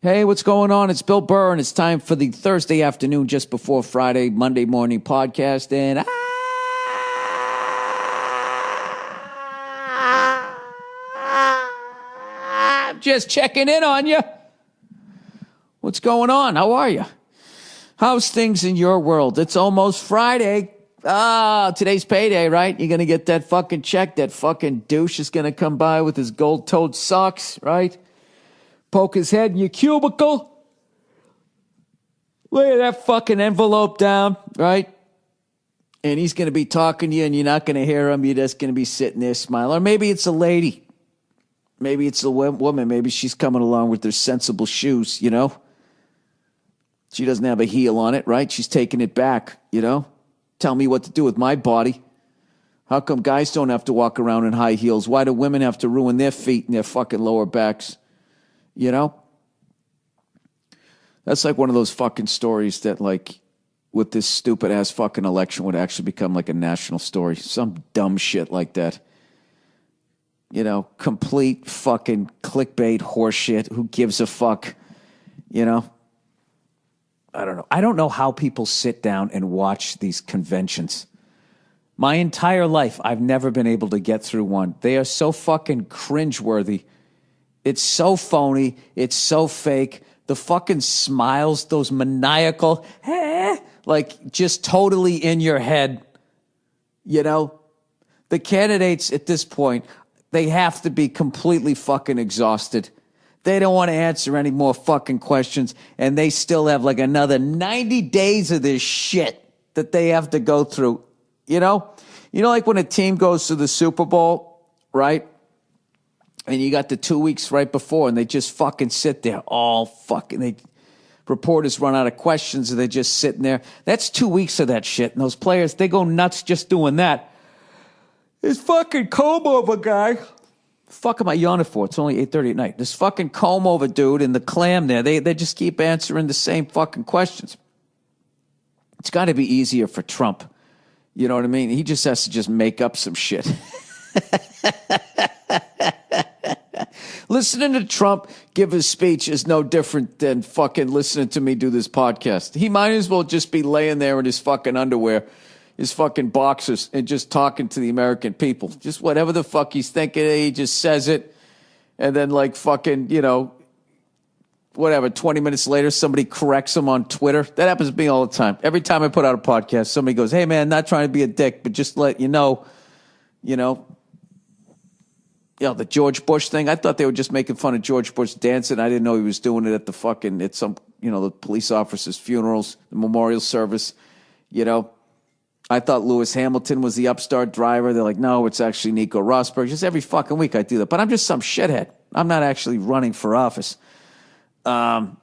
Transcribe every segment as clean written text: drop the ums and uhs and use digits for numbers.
Hey, what's going on? It's Bill Burr, and it's time for the Thursday afternoon, just before Friday, Monday morning podcast. And I'm just checking in on you. What's going on? How are you? How's things in your world? It's almost Friday. Today's payday, right? You're going to get that fucking check. That fucking douche is going to come by with his gold-toed socks, right? Poke his head in your cubicle. Lay that fucking envelope down, right? And he's going to be talking to you and you're not going to hear him. You're just going to be sitting there smiling. Or maybe it's a lady. Maybe it's a woman. Maybe she's coming along with her sensible shoes, you know? She doesn't have a heel on it, right? She's taking it back, you know? Tell me what to do with my body. How come guys don't have to walk around in high heels? Why do women have to ruin their feet and their fucking lower backs? You know? That's like one of those fucking stories that, like, with this stupid-ass fucking election would actually become like a national story. Some dumb shit like that. You know, complete fucking clickbait horseshit. Who gives a fuck? You know? I don't know. I don't know how people sit down and watch these conventions. My entire life, I've never been able to get through one. They are so fucking cringeworthy. It's so phony. It's so fake. The fucking smiles, those maniacal, like just totally in your head. You know, the candidates at this point, they have to be completely fucking exhausted. They don't want to answer any more fucking questions, and they still have like another 90 days of this shit that they have to go through. You know, like when a team goes to the Super Bowl, right? And you got the 2 weeks right before, and they just fucking sit there all fucking. Reporters run out of questions, and they're just sitting there. That's 2 weeks of that shit, and those players, they go nuts just doing that. This fucking comb-over guy. Fuck am I yawning for? It's only 8:30 at night. This fucking comb-over dude and the clam there, they just keep answering the same fucking questions. It's got to be easier for Trump. You know what I mean? He just has to just make up some shit. Listening to Trump give his speech is no different than fucking listening to me do this podcast. He might as well just be laying there in his fucking underwear, his fucking boxers, and just talking to the American people. Just whatever the fuck he's thinking, he just says it. And then like fucking, you know, whatever, 20 minutes later, somebody corrects him on Twitter. That happens to me all the time. Every time I put out a podcast, somebody goes, hey man, not trying to be a dick, but just let you know, the George Bush thing. I thought they were just making fun of George Bush dancing. I didn't know he was doing it at the police officers' funerals, the memorial service. You know, I thought Lewis Hamilton was the upstart driver. They're like, no, it's actually Nico Rosberg. Just every fucking week I do that. But I'm just some shithead. I'm not actually running for office. Oh,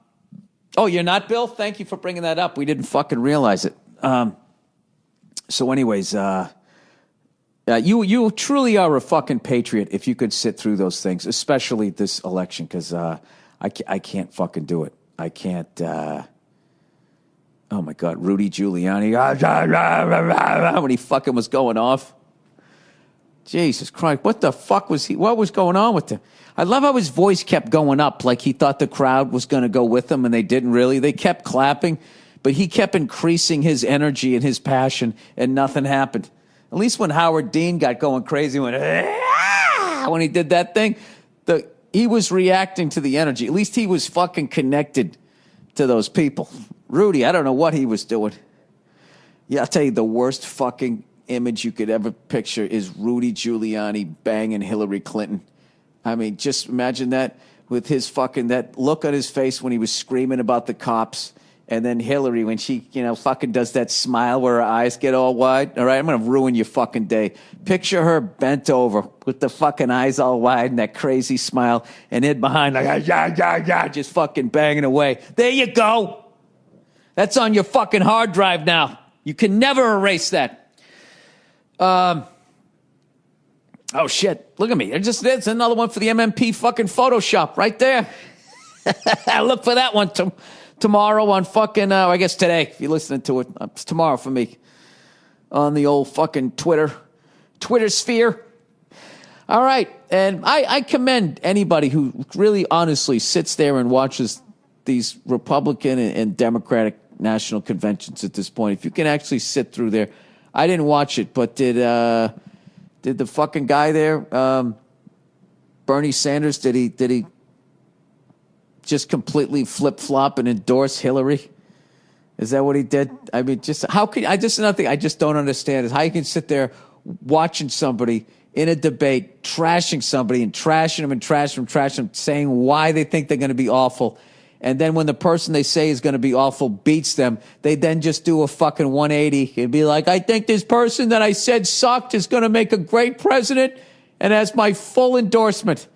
you're not, Bill? Thank you for bringing that up. We didn't fucking realize it. So anyways, you truly are a fucking patriot if you could sit through those things, especially this election, because I can't fucking do it. I can't. Oh my God, Rudy Giuliani, when he fucking was going off. Jesus Christ, what the fuck was he? What was going on with him? I love how his voice kept going up, like he thought the crowd was going to go with him, and they didn't really. They kept clapping, but he kept increasing his energy and his passion, and nothing happened. At least when Howard Dean got going crazy, when he did that thing, he was reacting to the energy. At least he was fucking connected to those people. Rudy, I don't know what he was doing. Yeah, I'll tell you, the worst fucking image you could ever picture is Rudy Giuliani banging Hillary Clinton. I mean, just imagine that with his fucking, that look on his face when he was screaming about the cops. And then Hillary, when she, fucking does that smile where her eyes get all wide. All right, I'm going to ruin your fucking day. Picture her bent over with the fucking eyes all wide and that crazy smile, and hid behind like, just fucking banging away. There you go. That's on your fucking hard drive now. You can never erase that. Oh, shit. Look at me. There's another one for the MMP fucking Photoshop right there. Look for that one tomorrow on fucking, I guess today, if you're listening to it. It's tomorrow for me on the old fucking Twitter sphere. All right. And I commend anybody who really honestly sits there and watches these Republican and Democratic national conventions at this point. If you can actually sit through there, I didn't watch it, but did the fucking guy there, Bernie Sanders, did he just completely flip flop and endorse Hillary? Is that what he did? I mean, just how can just another thing I just don't understand is how you can sit there watching somebody in a debate, trashing somebody and trashing them and trashing them, saying why they think they're going to be awful. And then when the person they say is going to be awful beats them, they then just do a fucking 180 and be like, I think this person that I said sucked is going to make a great president and has my full endorsement.